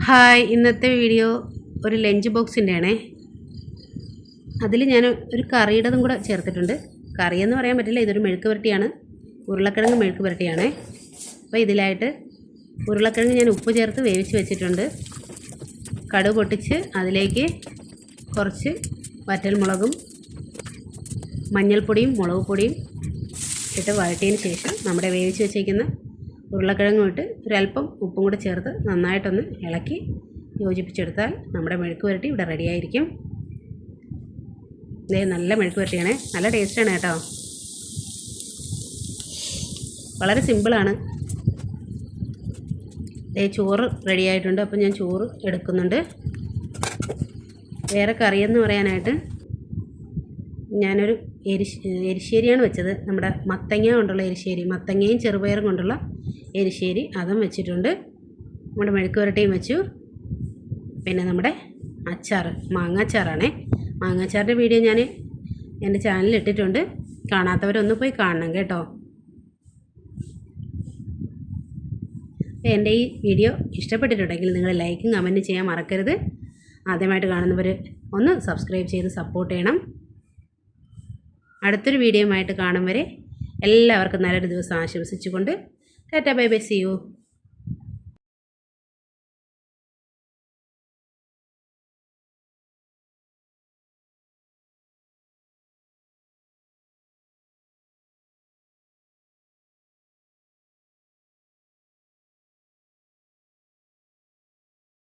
Hi, ഇന്നത്തെ video ഒരു lunch ബോക്സിൻ്റെ ആണേ. അതിൽ ഞാൻ ഒരു കറിയുടേതും കൂടെ ചേർത്തിട്ടുണ്ട്. കറിയെന്ന് പറയാൻ പറ്റില്ല, ഇതൊരു മെഴുക്ക് പുരട്ടിയാണ്. ഉരുളക്കിഴങ്ങ് മെഴുക്ക് പുരട്ടിയാണേ. അപ്പോൾ ഇതിലായിട്ട് ഉരുളക്കിഴങ്ങ് ഞാൻ ഉപ്പ് ചേർത്ത് വേവിച്ച് വെച്ചിട്ടുണ്ട്. കടുക് പൊട്ടിച്ച് അതിലേക്ക് കുറച്ച് വറ്റൽമുളകും മഞ്ഞൾപ്പൊടിയും മുളക് പൊടിയും ഇട്ട് വഴറ്റിയതിന് ശേഷം നമ്മുടെ വേവിച്ച് വെച്ചേക്കുന്ന ഉരുളക്കിഴങ്ങും ഇട്ട് ഒരല്പം ഉപ്പും കൂടെ ചേർത്ത് നന്നായിട്ടൊന്ന് ഇളക്കി യോജിപ്പിച്ചെടുത്താൽ നമ്മുടെ മെഴുക്ക് പുരട്ടി ഇവിടെ റെഡിയായിരിക്കും. ഇതേ നല്ല മെഴുക്ക് പുരട്ടിയാണേ, നല്ല ടേസ്റ്റാണ് കേട്ടോ. വളരെ സിമ്പിളാണ്. ചോറ് റെഡിയായിട്ടുണ്ട്. അപ്പോൾ ഞാൻ ചോറ് എടുക്കുന്നുണ്ട്. വേറെ കറിയെന്ന് പറയാനായിട്ട് ഞാനൊരു എരിശ്ശേരിയാണ് വെച്ചത്. നമ്മുടെ മത്തങ്ങ കൊണ്ടുള്ള എരിശ്ശേരി, മത്തങ്ങയും ചെറുപയറും കൊണ്ടുള്ള എരിശ്ശേരി അതും വെച്ചിട്ടുണ്ട്. നമ്മുടെ മെഴുക്ക് പുരട്ടിയും വെച്ചു. പിന്നെ നമ്മുടെ അച്ചാർ, മാങ്ങാച്ചാറാണേ. മാങ്ങാച്ചാറിൻ്റെ വീഡിയോ ഞാൻ എൻ്റെ ചാനലിൽ ഇട്ടിട്ടുണ്ട്. കാണാത്തവരൊന്ന് പോയി കാണണം കേട്ടോ. എൻ്റെ ഈ വീഡിയോ ഇഷ്ടപ്പെട്ടിട്ടുണ്ടെങ്കിൽ നിങ്ങൾ ലൈക്കും കമൻറ്റും ചെയ്യാൻ മറക്കരുത്. ആദ്യമായിട്ട് കാണുന്നവർ ഒന്ന് സബ്സ്ക്രൈബ് ചെയ്ത് സപ്പോർട്ട് ചെയ്യണം. അടുത്തൊരു വീഡിയോയുമായിട്ട് കാണും വരെ എല്ലാവർക്കും നല്ലൊരു ദിവസം ആശംസിച്ചുകൊണ്ട് tata bye bye, see U.